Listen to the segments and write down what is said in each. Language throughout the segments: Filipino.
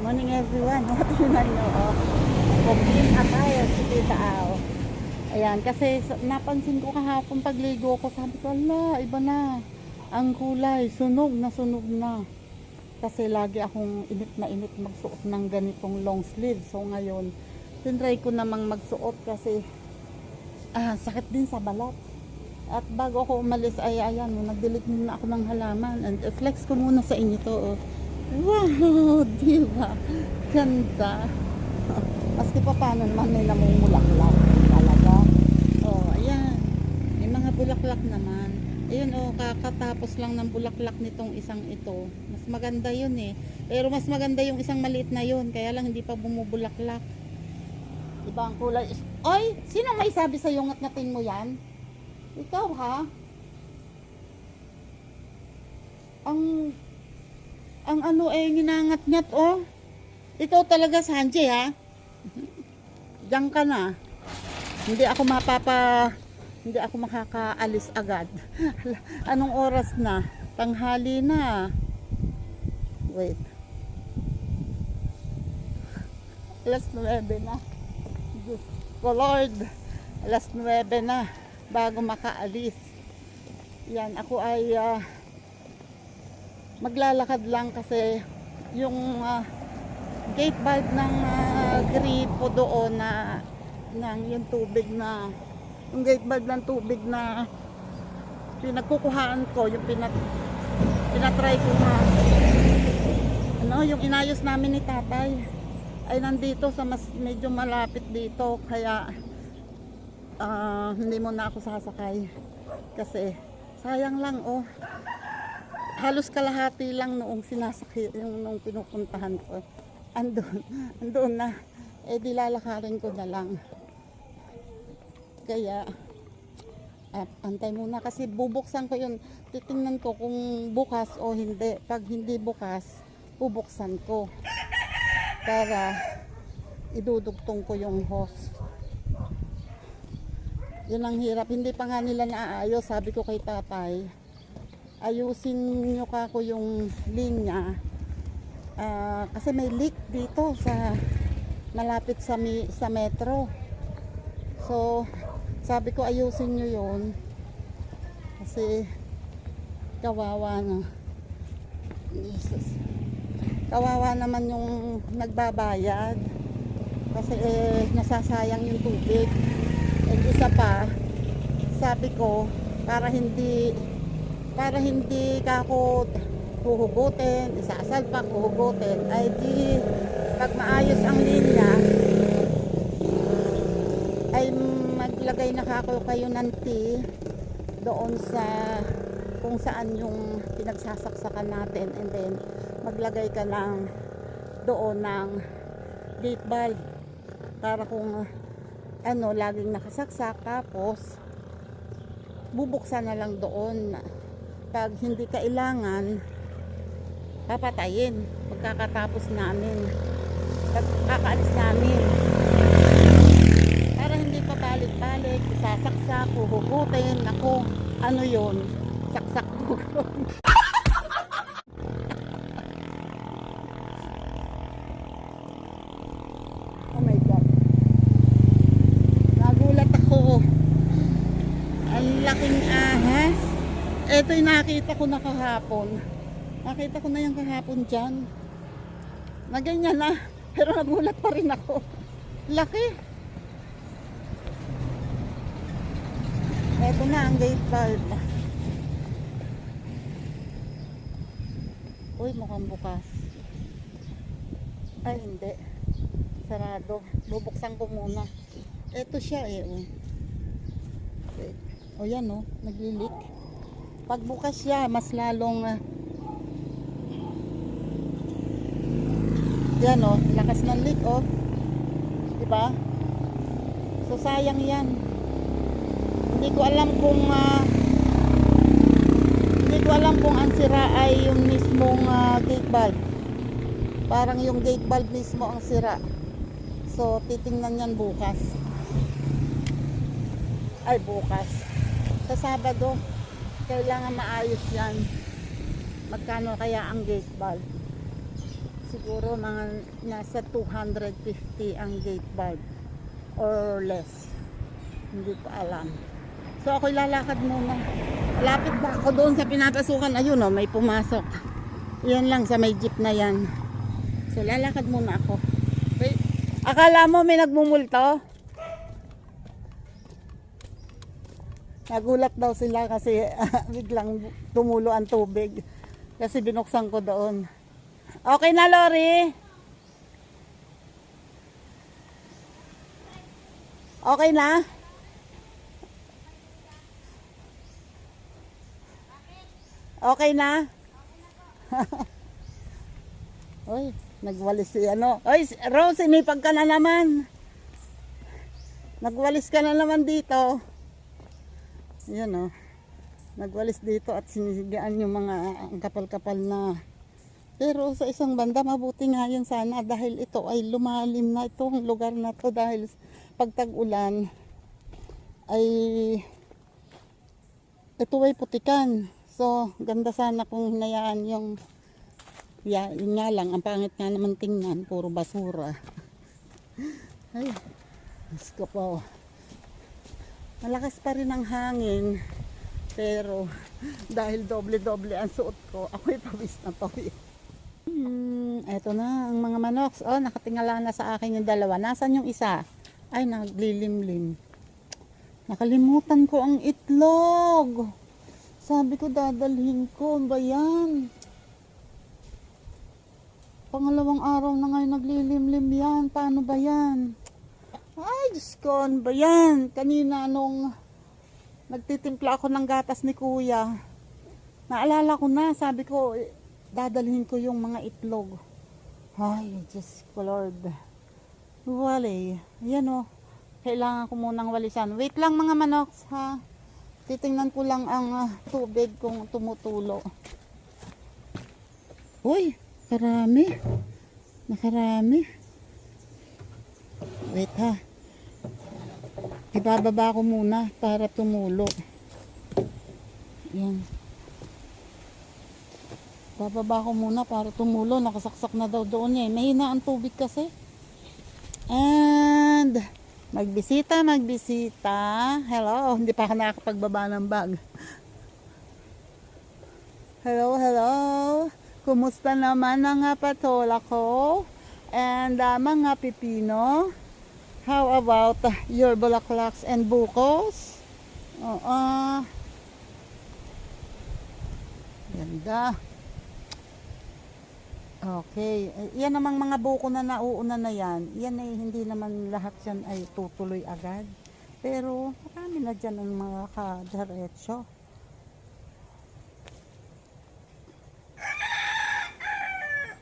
Morning everyone. Tingnan nyo, oh. Cooking attire si Tita Ao. Ayan, kasi napansin ko kahapon pagligo ko, sabi ko, ala, iba na. Ang kulay, sunog na. Kasi lagi akong init magsuot ng ganitong long sleeve. So ngayon, tinry ko namang magsuot kasi sakit din sa balat. At bago ako umalis ay ayan, nag-delete muna ako ng halaman. And flex ko muna sa inyo to, oh. Wow, diba? Ganda. Maski pa paano naman may namumulaklak talaga. Oh, ayan. May mga bulaklak naman. Ayun, oh, kakatapos lang ng bulaklak nitong isang ito. Mas maganda yun eh. Pero mas maganda yung isang maliit na yun. Kaya lang hindi pa bumubulaklak. Diba ang kulay? Oy, sino may sabi sa'yo ngat-ngatin mo yan? Ikaw ha? Ang ano ginangat-ngat oh. Ikaw talaga Sanjay ha. Diyan ka na. Hindi ako makakaalis agad. Anong oras na? Tanghali na. Wait. Alas 9 na. Diyos ko Lord. Alas 9 na bago makaalis. Yan, ako ay maglalakad lang kasi yung gate valve ng gripo doon na yung tubig na yung gate valve ng tubig na pinagkukuhaan ko, yung pinatry ko na yung inayos namin ni tatay ay nandito sa medyo malapit dito, kaya hindi mo na ako sasakay kasi sayang lang oh. Halos kalahati lang noong sinasakay nung pinupuntahan ko. Andun na. Di lalakarin ko na lang. Kaya antay muna kasi bubuksan ko yun. Titingnan ko kung bukas o hindi. Pag hindi bukas, bubuksan ko. Para idudugtong ko yung hose. Yun ang hirap. Hindi pa nga nila naaayos. Sabi ko kay tatay, ayusin nyo kako yung linya kasi may leak dito sa malapit sa metro. So sabi ko ayusin nyo yun kasi kawawa na. Jesus. Kawawa naman yung nagbabayad kasi nasasayang yung tubig. And isa pa, sabi ko para hindi ka ako huhugutin, isasalpak, huhugutin, ay di pag maayos ang linya ay maglagay na kayo ng tea doon sa kung saan yung pinagsasaksakan natin, and then maglagay ka lang doon ng gate valve para kung laging nakasaksak, tapos bubuksan na lang doon. Pag hindi kailangan, papatayin pagkakatapos namin, pagkakaalis namin, para hindi pa balik-balik, sasaksak, huhugutin. Ako, yun, saksak hugot. Oh my God, nagulat ako. Ang laking ahas. Ito yung nakita ko na kahapon. Nakita ko na yung kahapon dyan. Na ganyan na. Pero nagulat pa rin ako. Laki. Ito na ang gate valve. Uy, mukhang bukas. Ay, hindi. Sarado. Bubuksan ko muna. Ito siya eh. O yan o. Naglilik. Pagbukas siya, mas lalong yan o, lakas ng leak o. Diba? So sayang yan. Hindi ko alam kung ang sira ay yung mismong gate valve. Parang yung gate valve mismo ang sira. So titingnan yan bukas. Ay, bukas. Sa Sabado kailangan maayos yan. Magkano kaya ang gate valve? siguro mga nasa 250 ang gate bag or less. Hindi ko alam. So ako'y lalakad muna. Lapit ba ako doon sa pinapasukan? Ayun oh, may pumasok. Yan lang sa may jeep na yan. So lalakad muna ako. Wait. Akala mo may nagmumulto? Nagulat daw sila kasi biglang tumulo ang tubig. Kasi binuksan ko doon. Okay na, Lori? Okay na? Okay na? Oy, nagwalis si ano. Oy, Rose, sinipag ka na naman. Nagwalis ka na naman dito. Yan oh. Nagwalis dito at sinisigaan yung mga ang kapal-kapal na. Pero sa isang banda mabuti nga yun sana dahil ito ay lumalim na itong lugar na to dahil pag tag-ulan ay ito ay putikan. So ganda sana kung hinayaan yung yun nga lang, ang pangit nga naman tingnan, puro basura. Ay, Diyos ko po. Malakas pa rin ang hangin. Pero dahil doble-doble ang suot ko, ako'y pawis na pawis. Eto na ang mga manoks. Oh, nakatingala na sa akin yung dalawa. Nasaan yung isa? Ay, naglilimlim. Nakalimutan ko ang itlog. Sabi ko dadalhin ko. Ba yan? Pangalawang araw na ngayon naglilimlim yan. Paano ba yan? Ay, Diyos ko, ano ba yan? Kanina nung nagtitimpla ako ng gatas ni Kuya, naalala ko na, sabi ko, dadalhin ko yung mga itlog. Ay, Diyos ko, Lord. Wali. Ayan o. Kailangan ko munang walisan. Wait lang mga manoks, ha? Titingnan ko lang ang tubig kung tumutulo. Uy, karami. Nakarami. Wait ha. Ibababa ko muna para tumulo. Yan. Bababa ko muna para tumulo. Nakasaksak na daw doon eh. Mahina ang tubig kasi. And magbisita. Hello. Hindi pa ako nakakapagbaba ng bag. Hello. Kumusta naman ang patola ko? And mga pipino? How about your bulaklaks and bukos? Ganda. Okay. Yan namang mga buko na nauuna na yan. Yan ay hindi naman lahat yan ay tutuloy agad. Pero marami na dyan ang mga kadiretso.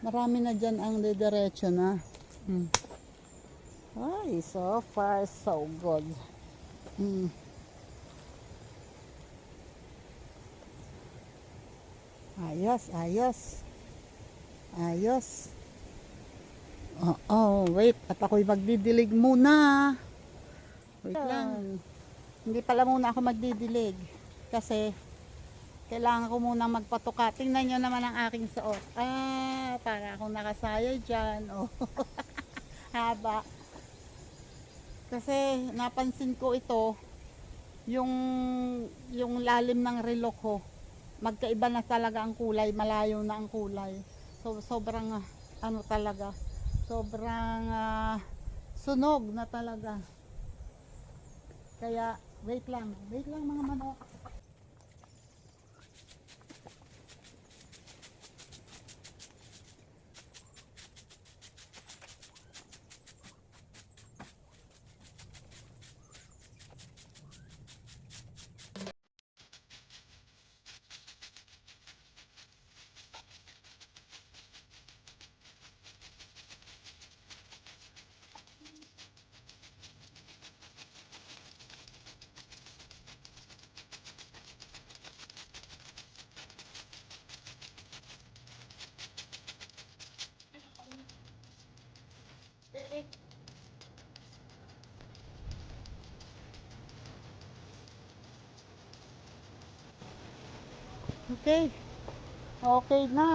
Marami na dyan ang diretso na. Ay, so far so good. Ayos. Wait. At ako'y magdidilig muna. Wait lang. Hindi pala muna ako magdidilig. Kasi kailangan ko muna magpatuka. Tingnan nyo naman ang aking suot. Para akong nakasaya dyan. Haba. Kasi napansin ko ito, yung lalim ng relo ko, magkaiba na talaga ang kulay, malayo na ang kulay. So sobrang talaga, sobrang sunog na talaga. Kaya wait lang mga manok. Okay na.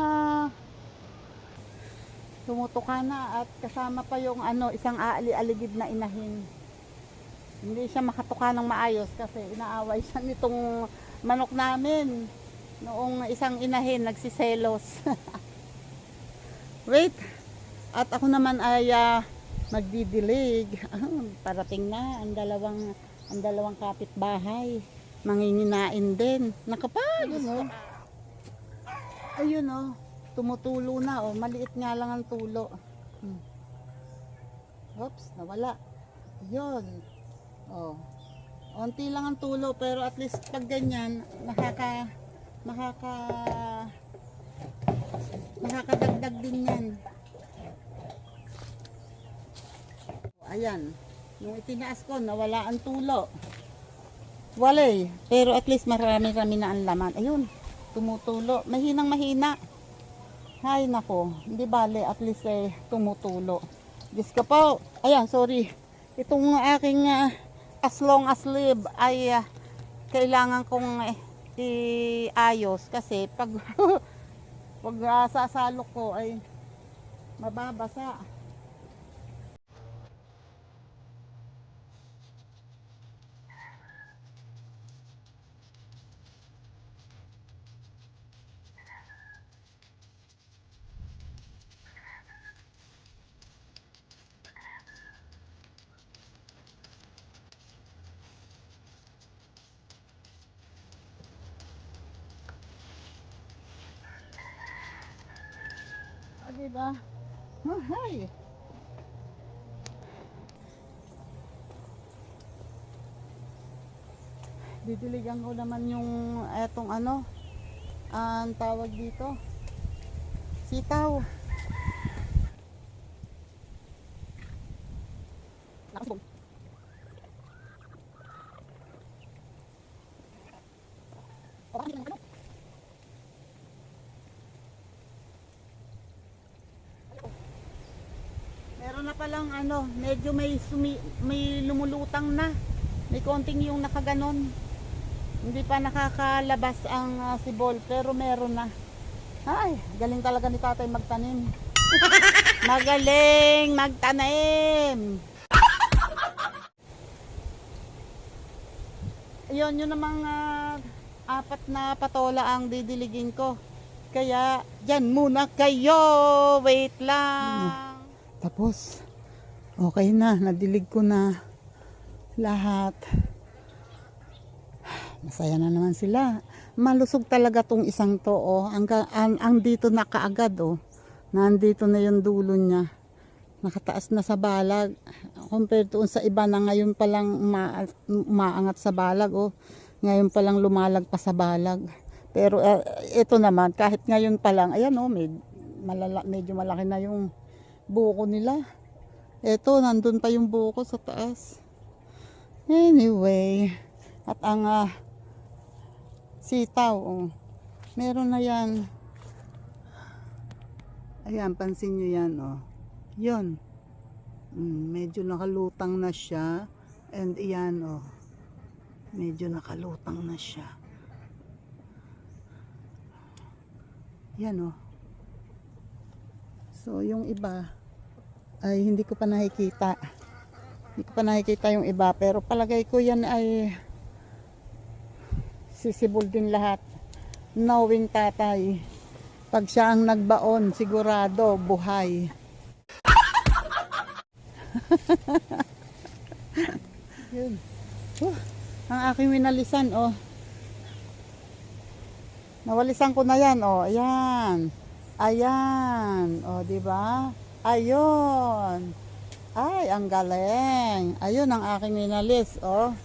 Tumutuka na at kasama pa yung ano, isang aali-aligid na inahin. Hindi siya makatuka ng maayos kasi inaaway siya nitong manok namin. Noong isang inahin nagsiselos. Wait. At ako naman ay magdidilig. Parating na ang dalawang kapitbahay. Manginginain din. Nakapag. Ayun oh. Tumutulo na oh. Maliit nga lang ang tulo. Oops, nawala. Yun. Oh. Onti lang ang tulo pero at least pag ganyan makakadagdag din yan. Ayan. Nung itinaas ko nawala ang tulo. Walay. Pero at least marami-rami na ang laman. Ayun. Tumutulo. Mahina. Hay nako. Hindi bale at least tumutulo. Diyos ko po. Ayan, sorry. Itong aking as long as live ay kailangan kong iayos kasi pag sasalok ko ay mababasa. Diba? Hay. Didiligan ko naman yung etong ano, ang tawag dito, sitaw. Nakasubog. Meron na palang ano, medyo may lumulutang na. May konting yung nakaganon. Hindi pa nakakalabas ang sibol pero meron na. Ay, galing talaga ni tatay magtanim. Magaling magtanim. Yun namang 4 na patola ang didiligin ko. Kaya dyan muna kayo. Wait lang. Tapos, okay na. Nadilig ko na lahat. Masaya na naman sila. Malusog talaga tong isang to. Oh. Ang dito na kaagad. Oh. Nandito na yung dulo niya. Nakataas na sa balag. Compared doon sa iba na ngayon palang umaangat sa balag. Oh. Ngayon palang lumalag pa sa balag. Pero ito naman, kahit ngayon pa lang, ayan oh, medyo malaki na yung buko nila. Ito, nandun pa yung buko sa taas. Anyway, at ang sitaw, oh, meron na yan. Ayan, pansin nyo yan, oh. Yun. Medyo nakalutang na siya. And iyan, oh. Medyo nakalutang na siya. Yan, oh. So, yung iba ay hindi ko pa nakikita. Hindi ko pa nakikita yung iba. Pero palagay ko yan ay sisibol din lahat. Knowing tatay. Pag siya ang nagbaon, sigurado, buhay. Yun. Ang aking winalisan, oh. Nawalisan ko na yan, oh. Ayan. Ayan. Oh, di ba? Ayun. Ay, ang galing. Ayun ang aking winalis, oh.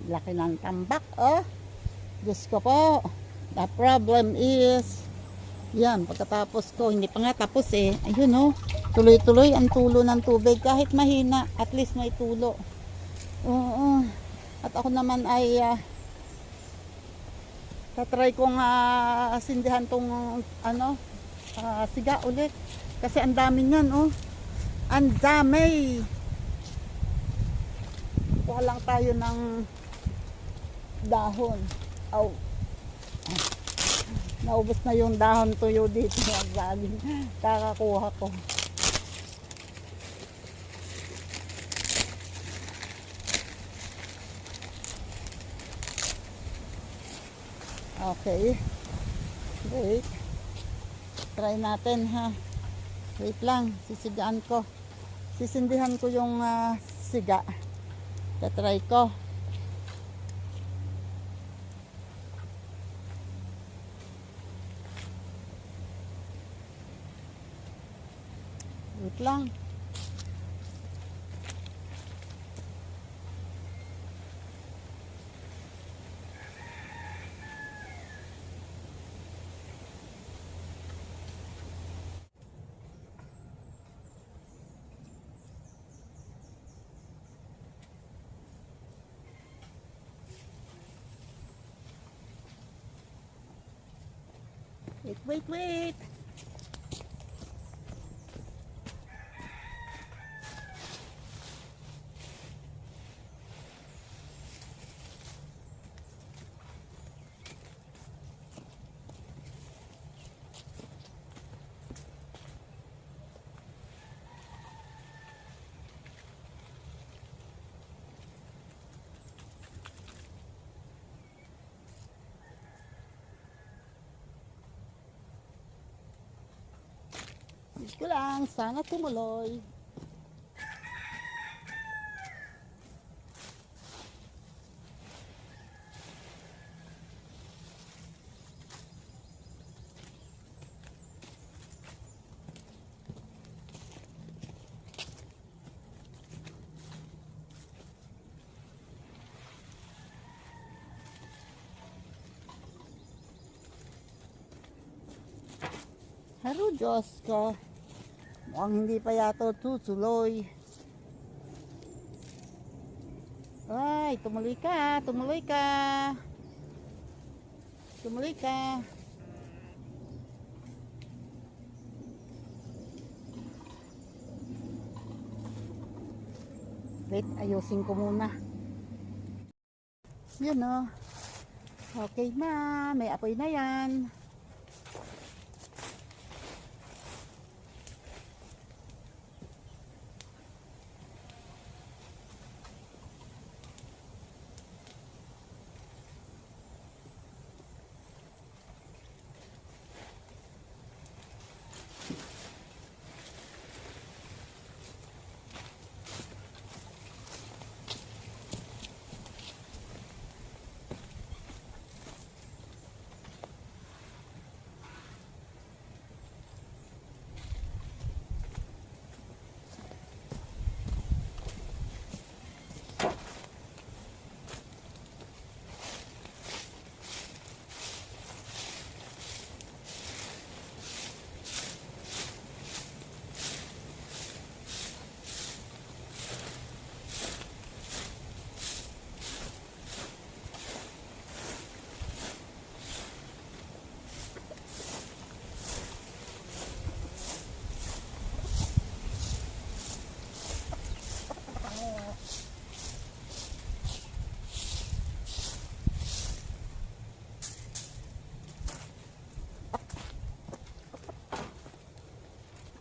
Laki ng tambak, oh. Diyos ko po. The problem is, yan, pagkatapos ko, hindi pa nga tapos eh. Ayun, oh. Tuloy-tuloy ang tulo ng tubig. Kahit mahina, at least may tulo. Oo. At ako naman ay tatry kong asindihan tong siga ulit. Kasi ang dami niyan, oh. Ang dami. Kuha lang tayo ng dahon. Oh. Naubos na yung dahon tuyo dito ng saging. Kakakuha ko. Okay. Wait. Try natin ha. Wait lang. Sisigaan ko. Sisindihan ko yung siga. Tatry ko. Wait lang. Wait. Wish ko lang, sana tumuloy. Haro, Diyos ko. Mukhang hindi pa yata tutuloy. Ay, tumuloy ka. Tumuloy ka. Wait, ayusin ko muna. Yan o. Okay na. May apoy na yan.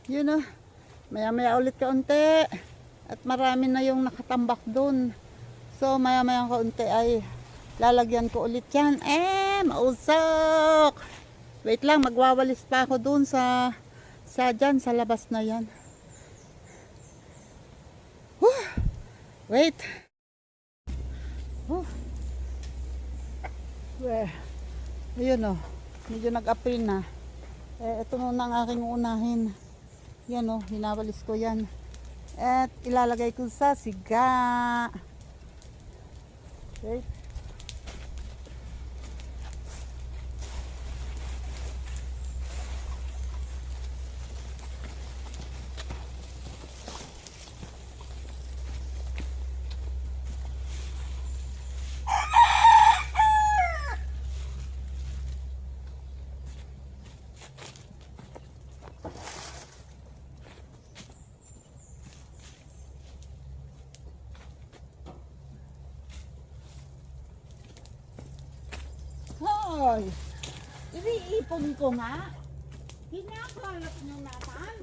Yun o. Maya ulit kaunti. At marami na yung nakatambak dun. So maya kaunti ay lalagyan ko ulit yan. Mausok! Wait lang, magwawalis pa ako dun sa dyan, sa labas na yan. Wait. Ayun o. Medyo nag-april na. Ito muna ang aking unahin. Yan o, hinawalis ko yan. At ilalagay ko sa siga. Okay. Hoy! Iniipon ko nga. Kinakalat nyo naman.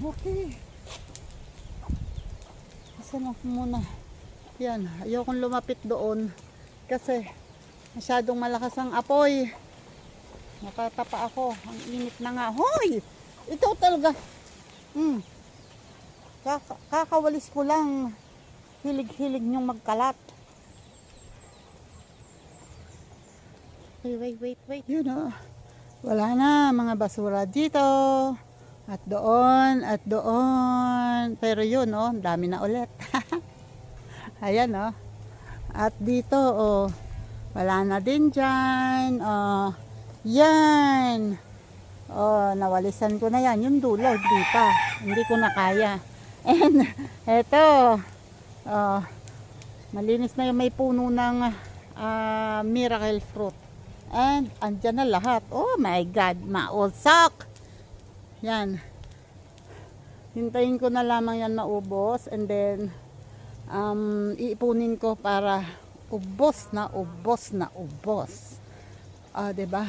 Okay. Asan ako muna? Yan, ayokong lumapit doon kasi masyadong malakas ang apoy. Nakatapa ako. Ang init na nga. Hoy! Ito talaga. Kakawalis ko lang. Hilig-hilig nyong magkalat. Wait. Yun o. Wala na mga basura dito. At doon. Pero yun, oh, dami na ulit. Ayan, oh. At dito, oh, wala na din dyan. Oh, yan. Oh, nawalisan ko na yan. Yung dulo, di pa. Hindi ko na kaya. And, eto. Oh, malinis na yung may puno ng miracle fruit. And, andyan na lahat. Oh my God, mausak. Yan. Hintayin ko na lamang yan maubos and then iipunin ko para ubos na ubos. Ah, 'di ba?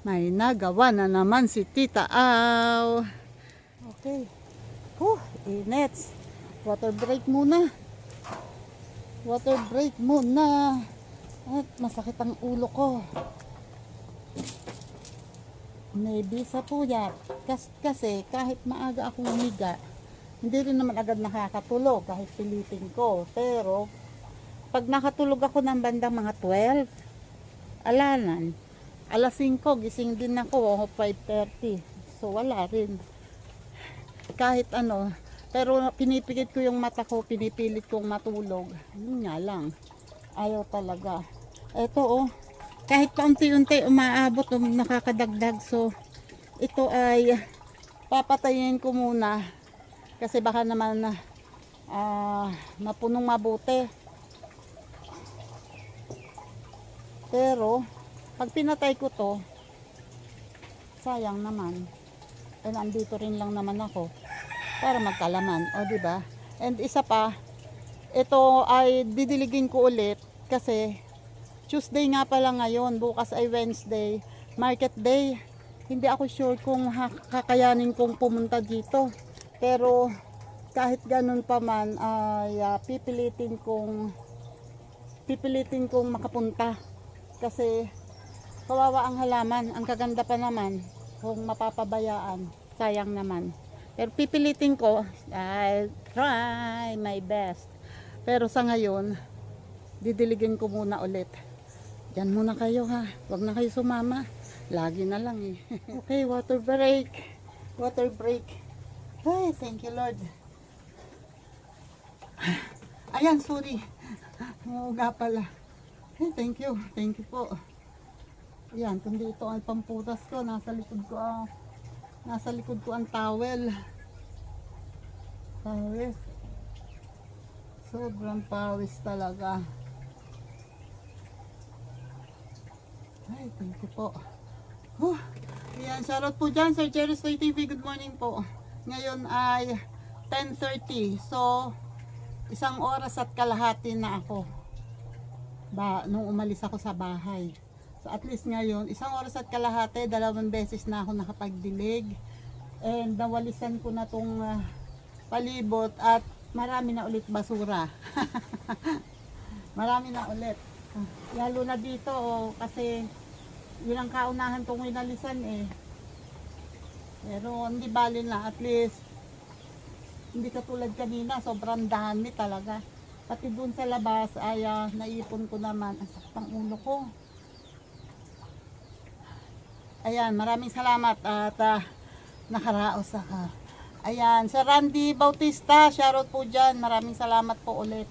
May nagawa na naman si Tita Aw. Okay. Init. Water break muna. At masakit ang ulo ko. Maybe sa puyat. Kasi kahit maaga akong humiga, hindi rin naman agad nakakatulog kahit pilitin ko. Pero pag nakatulog ako ng bandang mga 12, alanan. Alas 5, gising din ako, 5:30. So wala rin. Kahit ano, pero pinipikit ko yung mata ko, pinipilit kong matulog. Yun nga lang. Ayaw talaga. Ito oh. Kahit paunti-unti umaabot, nakakadagdag. So, ito ay papatayin ko muna kasi baka naman na mapunong mabuti. Pero pag pinatay ko to, sayang naman. Eh nandito rin lang naman ako para magkalaman, o di ba? And isa pa, ito ay didiligin ko ulit kasi Tuesday nga pala ngayon, bukas ay Wednesday, market day. Hindi ako sure kung kakayanin kong pumunta dito. Pero kahit ganun pa man ay pipilitin kong makapunta. Kasi kawawa ang halaman, ang kaganda pa naman kung mapapabayaan, sayang naman. Pero pipilitin ko, I'll try my best. Pero sa ngayon, didiligin ko muna ulit. Diyan muna kayo ha, huwag na kayo sumama. Lagi na lang eh. Okay, water break. Water break. Ay, thank you Lord. Ayan, sorry. Oo nga pala. Hey, thank you po. Ayan, kundi ito ang pamputas ko. Nasa likod ko ang towel. Pawis. Sobrang pawis talaga. Ay, thank you po. Ayan, shoutout po dyan, Sir Jerry Stoy TV. Good morning po. Ngayon ay 10:30. So, 1 oras at kalahati na ako. Nung umalis ako sa bahay. So at least ngayon, 1 oras at kalahati, 2 beses na ako nakapagdilig. And nawalisan ko na tong palibot at marami na ulit basura. Marami na ulit. Lalo na dito kasi yun ang kaunahan kong winalisan eh. Pero hindi bali na, at least hindi katulad kanina, sobrang dami talaga. Pati dun sa labas ay naipon ko naman. Ang sakit ng ulo ko. Ayan, maraming salamat at nakaraos ako. Ayan, Sir Randy Bautista, shoutout po dyan. Maraming salamat po ulit.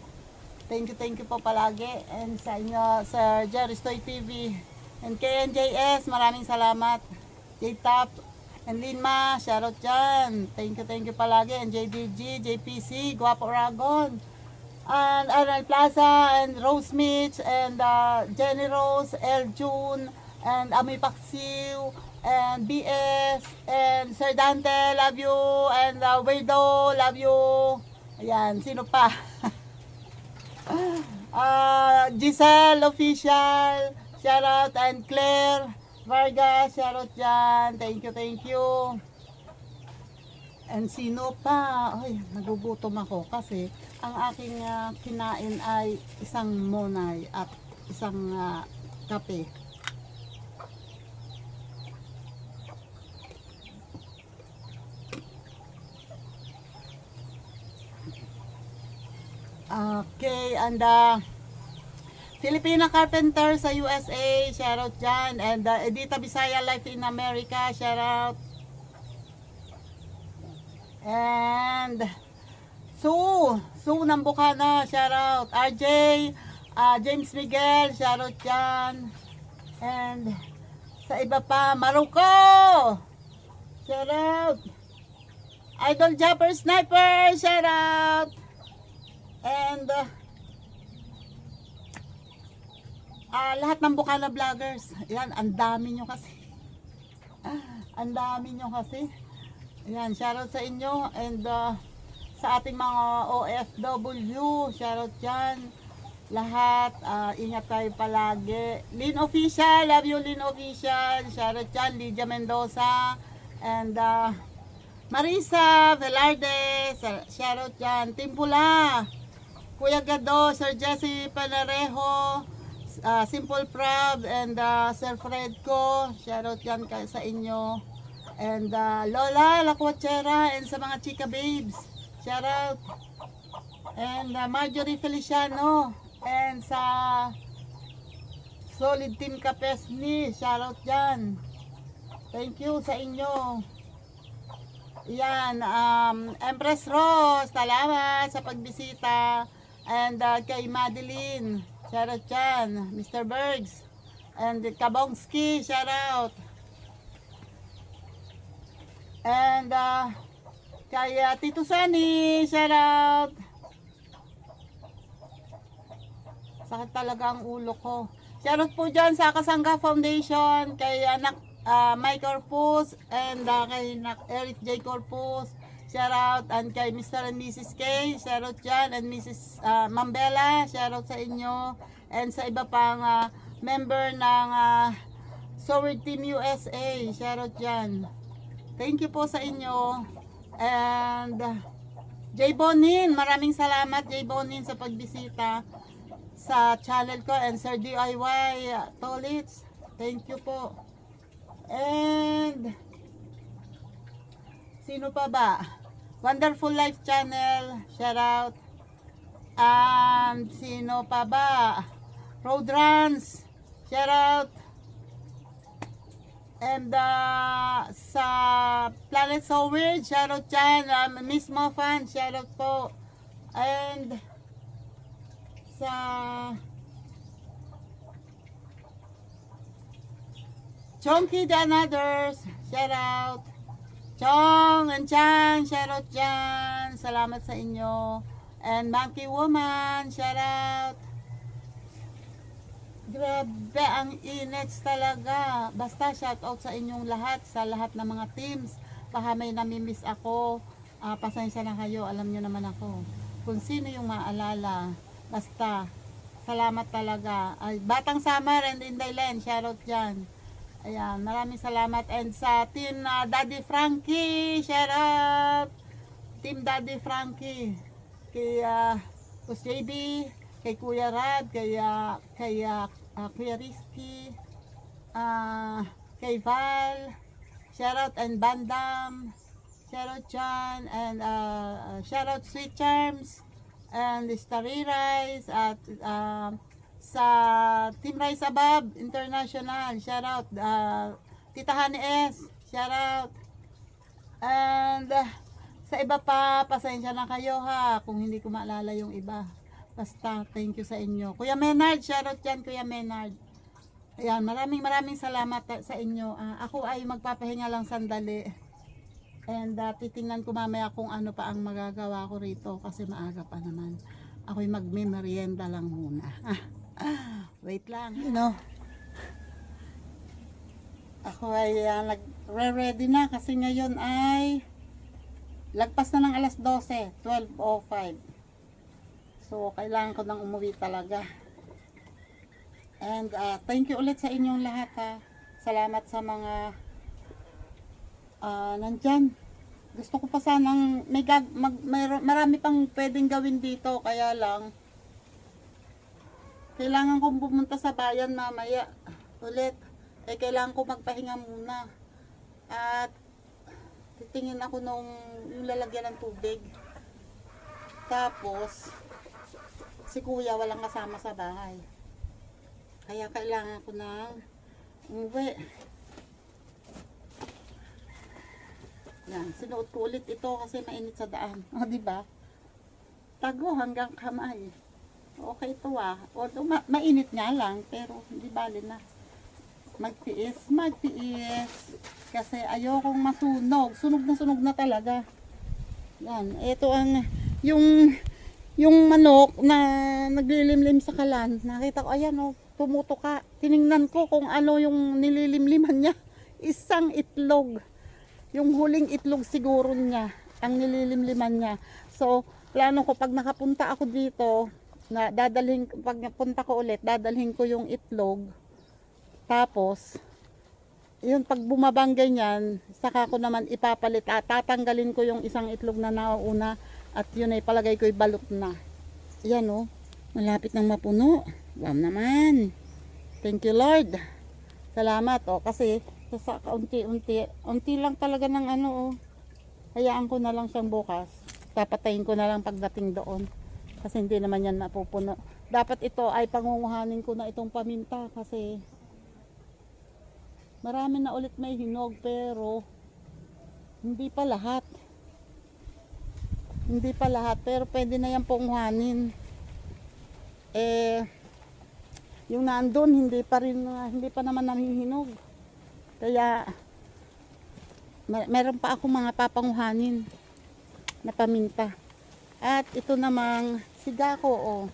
Thank you po palagi. And sa inyo, Sir Jerry Stoy TV. And KNJS, maraming salamat. J-Top and Linma, shoutout dyan. Thank you palagi. And JDG, JPC, Guapo Aragon. And Arnel Plaza and Rose Mitch and Jenny Rose, El June and Ami Paksiw and BS and Sir Dante, love you, and Weirdo, love you. Ayan, sino pa? Giselle Official, shoutout, and Claire Vargas, shoutout dyan. Thank you. And sino pa? Ay, nagugutom ako kasi ang aking kinain ay isang monay at isang kape. Okay, and Filipina Carpenter sa USA, shoutout dyan. And Edita Bisaya Life in America, shoutout. And Sue ng Bukana, shoutout. RJ, James Miguel, shoutout dyan. And sa iba pa, Maruko, shoutout. Idol Japper Sniper, shoutout. And lahat ng Bukana vloggers, yan, ang dami nyo kasi. Ang dami nyo kasi. Ayan, shoutout sa inyo. And sa ating mga OFW, shoutout dyan. Lahat, ingat tayo palagi. Lynn Official, love you Lynn Official. Shoutout dyan, Lydia Mendoza. And Marisa Velarde, shoutout dyan. Timpula, Kuya Gado, Sir Jesse Panarejo, Simple Proud, and Sir Fredco, shoutout dyan sa inyo. And Lola Lacuachera, and sa mga chika babes, shoutout. And Marjorie Feliciano, and sa Solid Team Kapesni, shoutout dyan. Thank you sa inyo. Yan, Empress Rose, salamat sa pagbisita. And kay Madeline, shoutout dyan. Mr. Bergs, and Kabongski, shoutout. And kay Tito Sunny, shout out. Sakit talaga ang ulo ko. Shoutout po dyan sa Kasangga Foundation, kay anak Mike Corpus, and kay Eric J. Corpus. Shoutout, and kay Mr. and Mrs. K. Shoutout dyan, and Mrs. Mambela. Shoutout sa inyo. And sa iba pang member ng Sword Team USA. Shoutout dyan. Thank you po sa inyo. And J. Bonin, maraming salamat J. Bonin sa pagbisita sa channel ko, and Sir DIY Tolits, thank you po. And sino pa ba? Wonderful Life Channel, shout out. And sino pa ba? Road Runs, shout out. And sa Planet So Weird, shout out dyan. Miss Mofan, shout out po. And sa Chonky and others, shout out. Chong and Chang, shout out dyan. Salamat sa inyo. And Monkey Woman, shout out. Grabe, ang init talaga. Basta shout out sa inyong lahat, sa lahat ng mga teams. Baka may namimiss ako. Pasensya na kayo, alam nyo naman ako. Kung sino yung maalala. Basta, salamat talaga. Batang Summer and Inday Len, shout out dyan. Ayan, maraming salamat. And sa team Daddy Frankie, shout out. Team Daddy Frankie. Kay Kus JB, kay Kuya Rad, kay Kuya Rizky, kay Val, shoutout, and Bandam, shoutout John, and shoutout Sweet Charms, and Starry Rice, at sa Team Rice Above International, shoutout, Tita Honey S, shoutout, and sa iba pa, pasensya na kayo ha, kung hindi ko maalala yung iba. Basta, thank you sa inyo. Kuya Menard, shoutout dyan, Kuya Menard. Ayan, maraming salamat sa inyo. Ako ay magpapahinga lang sandali. And titingnan ko mamaya kung ano pa ang magagawa ko rito kasi maaga pa naman. Ako'y magme-merienda lang muna. Wait lang, you know. Ako ay nagre-ready na kasi ngayon ay lagpas na ng alas 12, 12:05. So, kailangan ko nang umuwi talaga. And thank you ulit sa inyong lahat ha. Salamat sa mga nandyan. Gusto ko pa sanang marami pang pwedeng gawin dito. Kaya lang, kailangan kong pumunta sa bayan mamaya ulit. Kailangan ko magpahinga muna. At titingin ako nung yung lalagyan ng tubig. Tapos si kuya walang kasama sa bahay. Kaya kailangan ko nang umuwi. Yan, sinuot ko ulit ito kasi mainit sa daan. O, diba? Tago hanggang kamay. Okay ito Although mainit nga lang, pero hindi bali na. Magtiis. Kasi ayokong masunog. Sunog na talaga. Yan, ito ang yung manok na naglilimlim sa kalan. Nakita ko, ayan tumuto ka. Tiningnan ko kung ano yung nililimliman niya. Isang itlog. Yung huling itlog siguro niya. Ang nililimliman niya. So, plano ko pag nakapunta ako dito, pag napunta ko ulit, dadalhin ko yung itlog. Tapos, yun, pag bumabang ganyan, saka ko naman ipapalit. Tatanggalin ko yung isang itlog na nauna. At yun ay palagay ko balot na. Yan malapit nang mapuno. Wow naman. Thank you Lord. Salamat kasi sa unti lang talaga ng hayaan ko na lang siyang bukas. Papatayin ko na lang pagdating doon. Kasi hindi naman yan mapupuno. Dapat ito ay pangunguhanin ko na itong paminta kasi marami na ulit may hinog pero hindi pa lahat. Hindi pa lahat, pero pwede na yan punguhanin. Yung nandun, hindi pa naman nanghihinog. Kaya, Meron pa ako mga papanguhanin na paminta. At ito namang sigako, oh.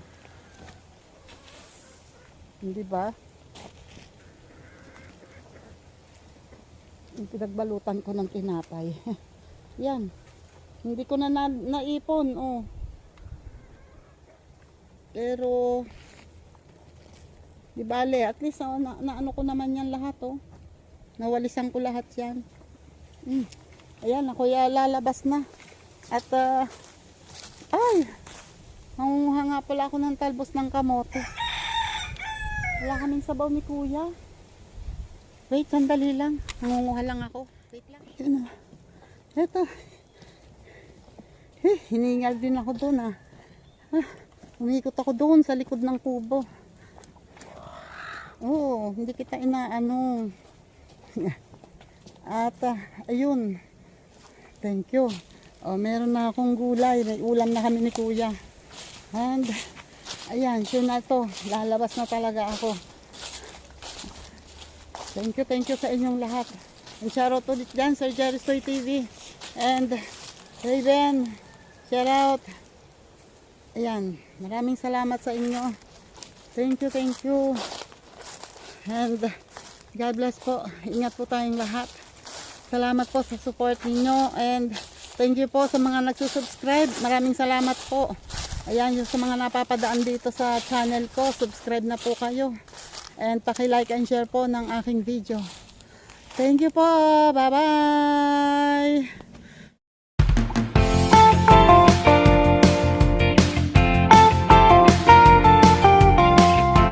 Hindi ba? Yung pinagbalutan ko ng tinapay. Yan. Hindi ko na naipon, oh. Pero di bale, at least na ano ko naman yan lahat, oh. Nawalisan ko lahat yan. Ayan, ako lalabas na. At ay, nangunguha nga pala ako ng talbos ng kamote. Wala kaming sabaw ni kuya. Wait, sandali lang. Nangunguha lang ako. Wait lang. Yan, eto. Hiningal din ako doon, ah. Umikot ako doon sa likod ng kubo. Oo, hindi kita inaano. At ayun. Thank you. Oh, meron na akong gulay. May ulam na kami ni kuya. And ayan, sure na to. Lalabas na talaga ako. Thank you sa inyong lahat. And shout out ulit dyan, Sir Jerry Soy TV. And Raven, shout out. Ayan, maraming salamat sa inyo. Thank you. And God bless po. Ingat po tayong lahat. Salamat po sa support ninyo. And thank you po sa mga nagsusubscribe. Maraming salamat po. Ayan, yung sa mga napapadaan dito sa channel ko, subscribe na po kayo. And paki-like and share po ng aking video. Thank you po. Bye-bye.